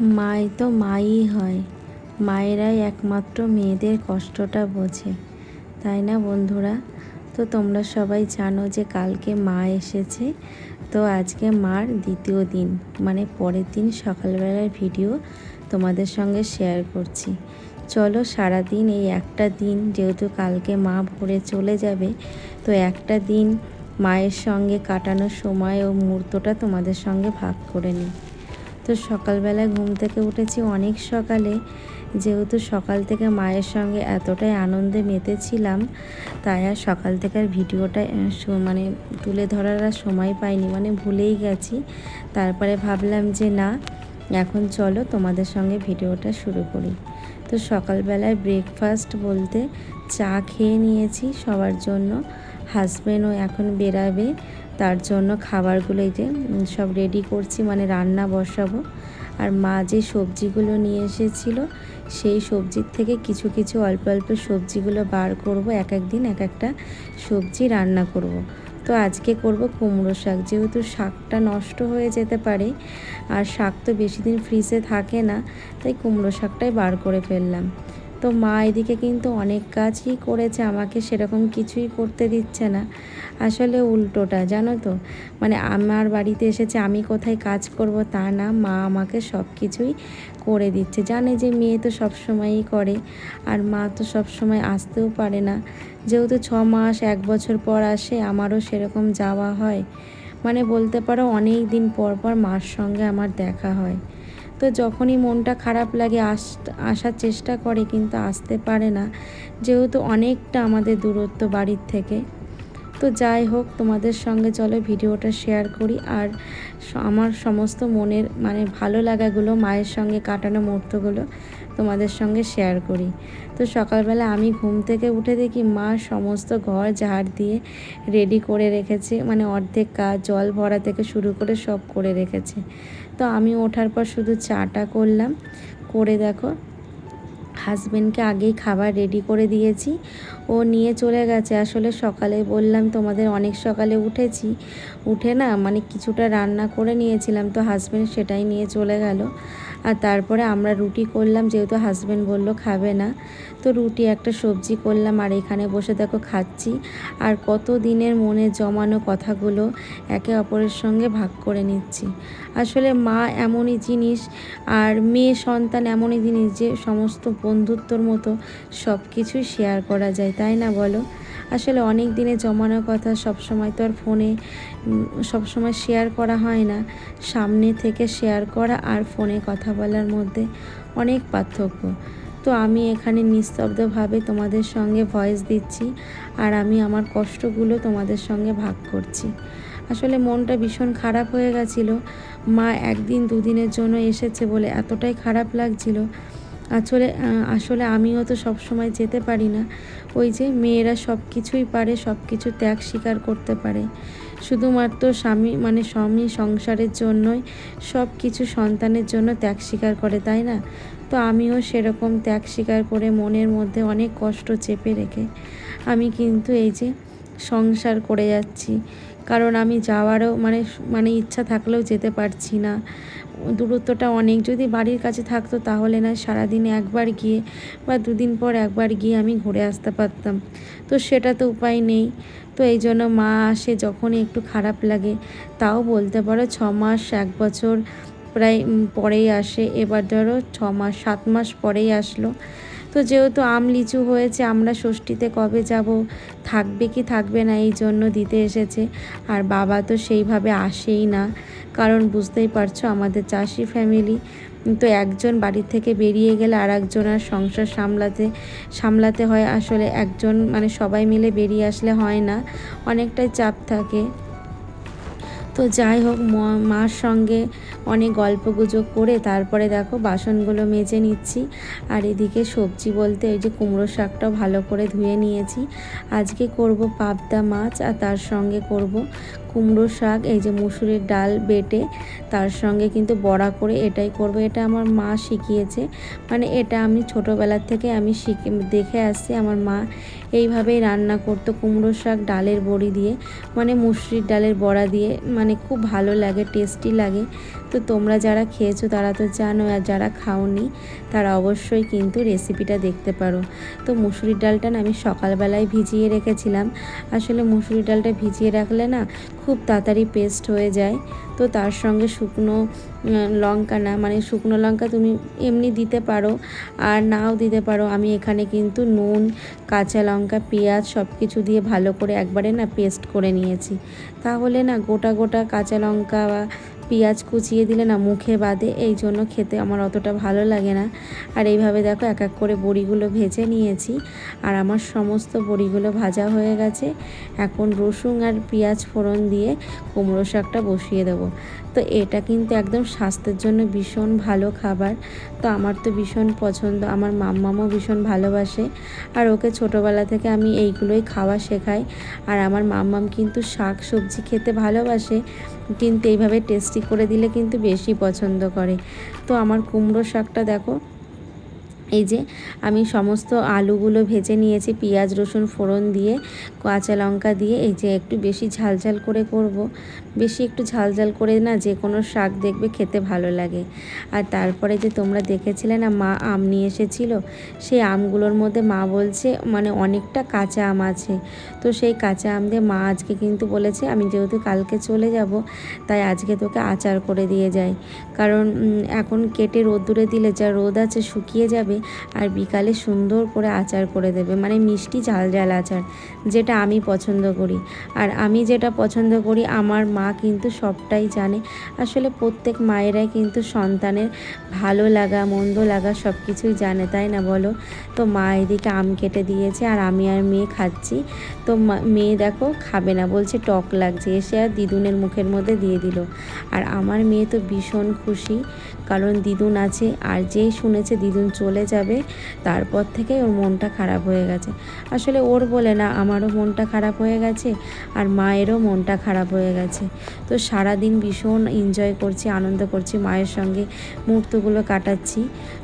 মাই তো মাই হয়। মায়েরাই একমাত্র মেয়েদের কষ্টটা বোঝে, তাই না বন্ধুরা? তো তোমরা সবাই জানো যে কালকে মা এসেছে। তো আজকে মার দ্বিতীয় দিন, মানে পরের দিন সকালবেলার ভিডিও তোমাদের সঙ্গে শেয়ার করছি। চলো সারাদিন, এই একটা দিন যেহেতু কালকে মা ভোরে চলে যাবে, তো একটা দিন মায়ের সঙ্গে কাটানোর সময় ও মুহূর্তটা তোমাদের সঙ্গে ভাগ করে নিই। তো সকালবেলায় ঘুম থেকে উঠেছি অনেক সকালে, যেহেতু সকাল থেকে মায়ের সঙ্গে এতটাই আনন্দে মেতেছিলাম, তাই আর সকাল থেকে আর ভিডিওটা মানে তুলে ধরার আর সময় পাইনি, মানে ভুলেই গেছি। তারপরে ভাবলাম যে না, এখন চলো তোমাদের সঙ্গে ভিডিওটা শুরু করি। তো সকালবেলায় ব্রেকফাস্ট বলতে চা খেয়ে নিয়েছি সবার জন্য। হাজব্যান্ডও এখন বেরাবে, তার জন্য খাবারগুলো এই যে সব রেডি করছি, মানে রান্না বসাবো। আর মা যে সবজিগুলো নিয়ে এসেছিলো, সেই সবজির থেকে কিছু কিছু অল্প অল্প সবজিগুলো বার করব, এক এক দিন এক একটা সবজি রান্না করব। তো আজকে করব কুমড়ো শাক, যেহেতু শাকটা নষ্ট হয়ে যেতে পারে আর শাক তো বেশি দিন ফ্রিজে থাকে না, তাই কুমড়ো শাকটাই বার করে ফেললাম। তো মা এদিকে কিন্তু অনেক কাজই করেছে, আমাকে সেরকম কিছুই করতে দিচ্ছে না। আসলে উল্টোটা, জানো তো, মানে আমার বাড়িতে এসেছে, আমি কোথায় কাজ করব তা না, মা আমাকে সব কিছুই করে দিচ্ছে। জানে যে মেয়ে তো সবসময়ই করে, আর মা তো সবসময় আসতেও পারে না, যেহেতু 6 মাস 1 বছর পর আসে, আমারও সেরকম যাওয়া হয়। মানে বলতে পারো অনেক দিন পর পর মার সঙ্গে আমার দেখা হয়। তো যখনই মনটা খারাপ লাগে আসার চেষ্টা করে, কিন্তু আসতে পারে না, যেহেতু অনেকটা আমাদের দূরত্ব বাড়ির থেকে। তো যাই হোক, তোমাদের সঙ্গে চলো ভিডিওটা শেয়ার করি, আর আমার সমস্ত মনের মানে ভালো লাগাগুলো, মায়ের সঙ্গে কাটানো মুহূর্তগুলো তোমাদের সঙ্গে শেয়ার করি। তো সকালবেলা আমি ঘুম থেকে উঠে দেখি মা সমস্ত ঘর ঝাড় দিয়ে রেডি করে রেখেছে, মানে অর্ধেক কাজ, জল ভরা থেকে শুরু করে সব করে রেখেছে। তো আমি ওঠার পর শুধু চাটা করলাম, করে দেখো হাজব্যান্ডকে আগেই খাবার রেডি করে দিয়েছি, ও নিয়ে চলে গেছে। আসলে সকালে বললাম তোমাদের অনেক সকালে উঠেছি, উঠে না মানে কিছুটা রান্না করে নিয়েছিলাম, তো হাজব্যান্ড সেটাই নিয়ে চলে গেল। আর তারপরে আমরা রুটি করলাম, যেহেতু হাজব্যান্ড বলল খাবে না, তো রুটি একটা সবজি করলাম, আর এখানে বসে দেখো খাচ্ছি। আর কত দিনের মনে জমানো কথাগুলো একে অপরের সঙ্গে ভাগ করে নিচ্ছি। আসলে মা এমনই জিনিস, আর মেয়ে সন্তান এমনই জিনিস যে সমস্ত বন্ধুত্বর মতো সব কিছুই শেয়ার করা যায়, তাই না বলো? আসলে অনেক দিনে জমানো কথা সবসময় তো আর ফোনে সবসময় শেয়ার করা হয় না। সামনে থেকে শেয়ার করা আর ফোনে কথা বলার মধ্যে অনেক পার্থক্য। তো আমি এখানে নিস্তব্ধভাবে তোমাদের সঙ্গে ভয়েস দিচ্ছি, আর আমি আমার কষ্টগুলো তোমাদের সঙ্গে ভাগ করছি। আসলে মনটা ভীষণ খারাপ হয়ে গেছিলো, মা একদিন দুদিনের জন্য এসেছে বলে এতটাই খারাপ লাগছিল। আসলে আসলে আমিও তো সব সময় যেতে পারি না। ওই যে মেয়েরা সব কিছুই পারে, সব কিছু ত্যাগ স্বীকার করতে পারে, শুধুমাত্র স্বামী সংসারের জন্যই সব কিছু সন্তানের জন্য ত্যাগ স্বীকার করে, তাই না? তো আমিও সেরকম ত্যাগ স্বীকার করে মনের মধ্যে অনেক কষ্ট চেপে রেখে আমি কিন্তু এই যে সংসার করে যাচ্ছি। কারণ আমি যাওয়ারও মানে ইচ্ছা থাকলেও যেতে পারছি না, দূরত্বটা অনেক। যদি বাড়ির কাছে থাকতো তাহলে না সারাদিনে একবার গিয়ে বা দুদিন পর একবার গিয়ে আমি ঘুরে আসতে পারতাম, তো সেটা তো উপায় নেই। তো এই জন্য মা আসে যখনই একটু খারাপ লাগে, তাও বলতে পারো 6 মাস 1 বছর প্রায় পরেই আসে। এবার ধরো 6 মাস 7 মাস পরেই আসলো। তো যেহেতু আম লিচু হয়েছে, আমরা ষষ্ঠীতে কবে যাব, থাকবে কি থাকবে না, এই জন্য দিতে এসেছে। আর বাবা তো সেইভাবে আসেই না, কারণ বুঝতেই পারছো আমাদের চাষি ফ্যামিলি, তো একজন বাড়ি থেকে বেরিয়ে গেলে আর একজন আর সংসার সামলাতে হয়। আসলে একজন মানে সবাই মিলে বেরিয়ে আসলে হয় না, অনেকটাই চাপ থাকে। তো যাই হোক, মার সঙ্গে অনেক গল্পগুজব করে তারপরে দেখো বাসনগুলো মেজে নিচ্ছি। আর এদিকে সবজি বলতে ওই যে কুমড়ো শাকটাও ভালো করে ধুয়ে নিয়েছি। আজকে করব পাবদা মাছ, আর তার সঙ্গে করব কুমড়ো শাক, এই যে মুসুরির ডাল বেটে তার সঙ্গে কিন্তু বড়া করে, এটাই করব। এটা আমার মা শিখিয়েছে, মানে এটা আমি ছোটোবেলার থেকে আমি দেখে আসছি। আমার মা এইভাবেই রান্না করতো, কুমড়ো শাক ডালের বড়ি দিয়ে, মানে মুসুরির ডালের বড়া দিয়ে, মানে খুব ভালো লাগে, টেস্টি লাগে। তো তোমরা যারা খেয়েছো তারা তো জানো, আর যারা খাওনি তারা অবশ্যই কিন্তু রেসিপিটা দেখতে পারো। তো মুসুরির ডালটা না আমি সকালবেলায় ভিজিয়ে রেখেছিলাম। আসলে মুসুরির ডালটা ভিজিয়ে রাখলে না খুব তাড়াতাড়ি পেস্ট হয়ে যায়। তো তার সঙ্গে শুকনো লঙ্কা না, মানে শুকনো লঙ্কা তুমি এমনি দিতে পারো আর নাও দিতে পারো। আমি এখানে কিন্তু নুন, কাঁচা লঙ্কা, পেঁয়াজ সব কিছু দিয়ে ভালো করে একবারে না পেস্ট করে নিয়েছি। তাহলে না গোটা গোটা কাঁচা লঙ্কা বা পেঁয়াজ কুচিয়ে দিলে না মুখে বাঁধে, এই জন্য খেতে আমার অতটা ভালো লাগে না। আর এইভাবে দেখো এক এক করে বড়িগুলো ভেজে নিয়েছি, আর আমার সমস্ত বড়িগুলো ভাজা হয়ে গেছে। এখন রসুন আর পেঁয়াজ ফোড়ন দিয়ে কুমড়ো শাকটা বসিয়ে দেবো। তো এটা কিন্তু একদম স্বাস্থ্যের জন্য ভীষণ ভালো খাবার। তো আমার তো ভীষণ পছন্দ, আমার মাম্মামও ভীষণ ভালোবাসে, আর ওকে ছোটোবেলা থেকে আমি এইগুলোই খাওয়া শেখাই। আর আমার মাম্মাম কিন্তু শাক সবজি খেতে ভালোবাসে, কিন্তু এইভাবে টেস্টি করে দিলে কিন্তু বেশি পছন্দ করে। তো আমার কুমড়ো শাকটা দেখো, এই যে আমি সমস্ত আলুগুলো ভেজে নিয়েছি পেঁয়াজ রসুন ফোড়ন দিয়ে, কাঁচা লঙ্কা দিয়ে। এই যে একটু বেশি ঝালঝাল করে করব, বেশি একটু ঝালঝাল করে না যে কোনো শাক দেখবে খেতে ভালো লাগে। আর তারপরে যে তোমরা দেখেছিলে না মা আম নিয়ে এসেছিলো, সেই আমগুলোর মধ্যে মা বলছে মানে অনেকটা কাঁচা আম আছে। তো সেই কাঁচা আম দিয়ে মা আজকে কিন্তু বলেছে আমি যেহেতু কালকে চলে যাব, তাই আজকে তোকে আচার করে দিয়ে যাই। কারণ এখন কেটে রোদ্দুরে দিলে যা রোদ আছে শুকিয়ে যাবে, আর বিকালে সুন্দর করে আচার করে দেবে, মানে মিষ্টি ঝাল ঝাল আচার, যেটা আমি পছন্দ করি। আর আমি যেটা পছন্দ করি আমার মা কিন্তু সবটাই জানে। আসলে প্রত্যেক মায়েরাই কিন্তু সন্তানের ভালো লাগা মন্দ লাগা সব কিছুই জানে, তাই না বলো? তো মা এদিকে আম কেটে দিয়েছে, আর আমি আর মেয়ে খাচ্ছি। তো মেয়ে দেখো খাবে না, বলছে টক লাগছে, এসে আর দিদুনের মুখের মধ্যে দিয়ে দিল। আর আমার মেয়ে তো ভীষণ খুশি, কারণ দিদুন আছে। আর যেই শুনেছে দিদুন চলে যাবে, তারপর থেকে ওর মনটা খারাপ হয়ে গেছে। আসলে ওর বলে না, আমারও মনটা খারাপ হয়ে গেছে, আর মায়েরও মনটা খারাপ হয়ে গেছে। তো সারাদিন ভীষণ এনজয় করছি, আনন্দ করছি, মায়ের সঙ্গে মুহূর্তগুলো কাটাচ্ছি।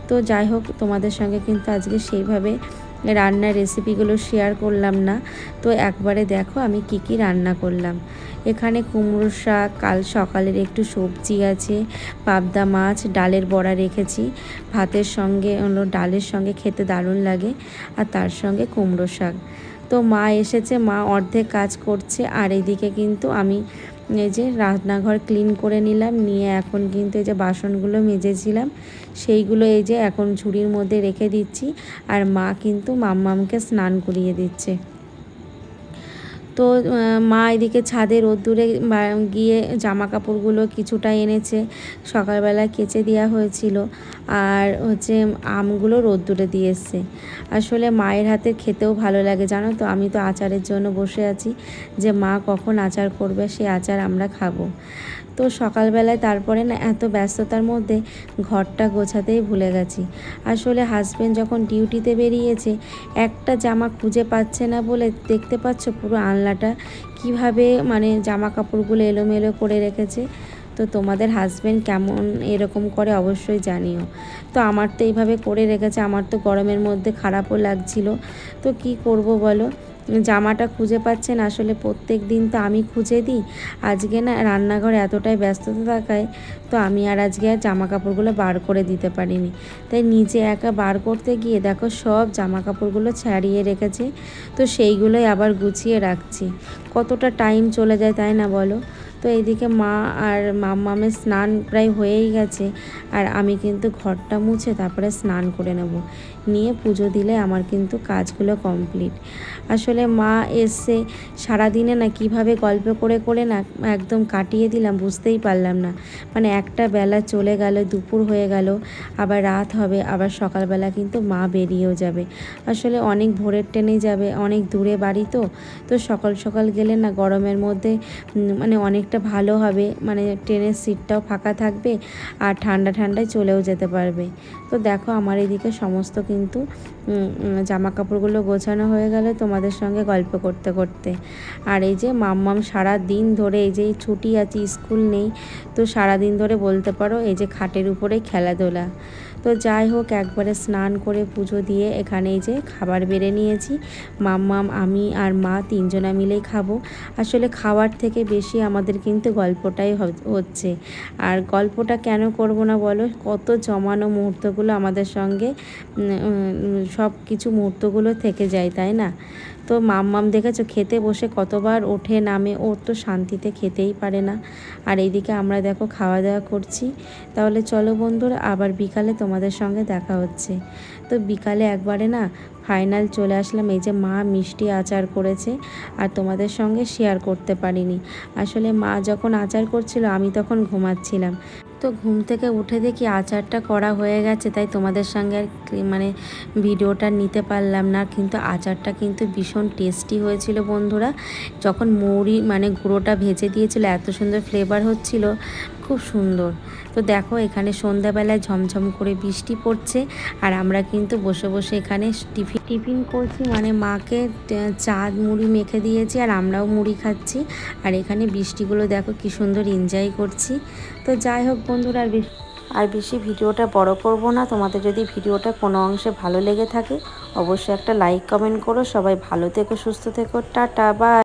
তো যাই হোক, তোমাদের সঙ্গে কিন্তু আজকে সেইভাবে রান্নার রেসিপিগুলো শেয়ার করলাম না। তো একবারে দেখো আমি কি কি রান্না করলাম। এখানে কুমড়ো শাক, কাল সকালের একটু সবজি আছে, পাবদা মাছ, ডালের বড়া রেখেছি। ভাতের সঙ্গে হলো, ডালের সঙ্গে খেতে দারুণ লাগে, আর তার সঙ্গে কুমড়ো শাক। তো মা এসেছে, মা অর্ধেক কাজ করছে, আর এইদিকে কিন্তু আমি এই যে রান্নাঘর ক্লিন করে নিলাম, নিয়ে এখন কিন্তু এই যে বাসনগুলো মেজেছিলাম সেইগুলো এই যে এখন ঝুড়ির মধ্যে রেখে দিচ্ছি। আর মা কিন্তু মাম্মামকে স্নান করিয়ে দিচ্ছে। তো মা এদিকে ছাদে রোদ্দুরে গিয়ে জামা কাপড়গুলো কিছুটা এনেছে, সকালবেলা কেচে দেওয়া হয়েছিল। আর হচ্ছে আমগুলো রোদ্দুরে দিয়ে এসছে। আসলে মায়ের হাতে খেতেও ভালো লাগে জানো তো। আমি তো আচারের জন্য বসে আছি, যে মা কখন আচার করবে, সে আচার আমরা খাবো। তো সকালবেলায় তারপরে না এত ব্যস্ততার মধ্যে ঘরটা গোছাতেই ভুলে গেছি। আসলে হাজব্যান্ড যখন ডিউটিতে বেরিয়েছে, একটা জামা খুঁজে পাচ্ছে না বলে দেখতে পাচ্ছ পুরো আলনাটা কিভাবে মানে জামা কাপড়গুলো এলোমেলো করে রেখেছে। তো তোমাদের হাজব্যান্ড কেমন এরকম করে অবশ্যই জানিও। তো আমার তো এইভাবে করে রেখেছে, আমার তো গরমের মধ্যে খারাপও লাগছিল। তো কি করব বলো, জামাটা খুঁজে পাচ্ছেন। আসলে প্রত্যেক দিন তো আমি খুঁজে দিই, আজকে না রান্নাঘরে এতটাই ব্যস্ততা থাকায় তো আমি আর আজকে আর জামা কাপড়গুলো বার করে দিতে পারিনি। তাই নিজে একা বার করতে গিয়ে দেখো সব জামা কাপড়গুলো ছাড়িয়ে রেখেছে। তো সেইগুলোই আবার গুছিয়ে রাখছি। কতটা টাইম চলে যায়, তাই না বলো? তো এইদিকে মা আর মাম্মামের স্নান প্রায় হয়েই গেছে, আর আমি কিন্তু ঘরটা মুছে তারপরে স্নান করে নেব, নিয়ে পুজো দিলে আমার কিন্তু কাজগুলো কমপ্লিট। আসলে মা এসে সারাদিনে না কিভাবে গল্প করে করে না একদম কাটিয়ে দিলাম বুঝতেই পারলাম না। মানে একটা বেলা চলে গেল, দুপুর হয়ে গেল, আবার রাত হবে, আবার সকালবেলা কিন্তু মা বেরিয়েও যাবে। আসলে অনেক ভোরের ট্রেনে যাবে, অনেক দূরে বাড়ি, তো তো সকাল সকাল গেলে না গরমের মধ্যে মানে অনেকটা ভালো হবে, মানে ট্রেনের সিটটাও ফাঁকা থাকবে, আর ঠান্ডা ঠান্ডায় চলেও যেতে পারবে। তো দেখো আমার এদিকে সমস্ত কিন্তু জামা কাপড়গুলো গোছানো হয়ে গেল তোমাদের সঙ্গে গল্প করতে করতে। আর এই যে মাম্মাম সারা দিন ধরে, এই যে ছুটি আছে স্কুল নেই, তো সারা দিন ধরে বলতে পারো এই যে খাটের উপরে খেলাধুলা। তো যাই হোক, একবারে স্নান করে পুজো দিয়ে এখানে এই যে খাবার বেড়ে নিয়েছি। মাম্মাম, আমি আর মা তিনজনা মিলেই খাবো। আসলে খাওয়ার থেকে বেশি আমাদের কিন্তু গল্পটাই হচ্ছে। আর গল্পটা কেন করব না বলো, কত জমানো মুহূর্তগুলো আমাদের সঙ্গে সব কিছু মুহূর্তগুলো থেকে যায়, তাই না? তো মাম্মাম দেখেছো খেতে বসে কতবার ওঠে নামে, ওর তো শান্তিতে খেতেই পারে না। আর এইদিকে আমরা দেখো খাওয়া দাওয়া করছি। তাহলে চলো বন্ধুরা, আবার বিকালে তোমাদের সঙ্গে দেখা হচ্ছে। তো বিকালে একবারে না ফাইনাল চলে আসলাম। এই যে মা মিষ্টি আচার করেছে, আর তোমাদের সঙ্গে শেয়ার করতে পারিনি। আসলে মা যখন আচার করছিল আমি তখন ঘুমাচ্ছিলাম। তো ঘুম থেকে উঠে দেখি আচারটা করা হয়ে গেছে, তাই তোমাদের সঙ্গে আর মানে ভিডিওটা নিতে পারলাম না। কিন্তু আচারটা কিন্তু ভীষণ টেস্টি হয়েছিল বন্ধুরা। যখন মৌরি মানে গুঁড়োটা ভেজে দিয়েছিল, এত সুন্দর ফ্লেভার হচ্ছিল, খুব সুন্দর। তো দেখো এখানে সন্ধ্যাবেলায় ঝমঝম করে বৃষ্টি পড়ছে, আর আমরা কিন্তু বসে বসে এখানে টিফিন করছি, মানে মাকে চা মুড়ি মেখে দিয়েছি আর আমরাও মুড়ি খাচ্ছি। আর এখানে বৃষ্টিগুলো দেখো কি সুন্দর এনজয় করছি। তো যাই হোক বন্ধুরা, আর বেশি ভিডিওটা বড় করব না। তোমাদের যদি ভিডিওটা কোনো অংশে ভালো লেগে থাকে অবশ্যই একটা লাইক কমেন্ট করো। সবাই ভালো থেকো, সুস্থ থেকো, টাটা, বাই।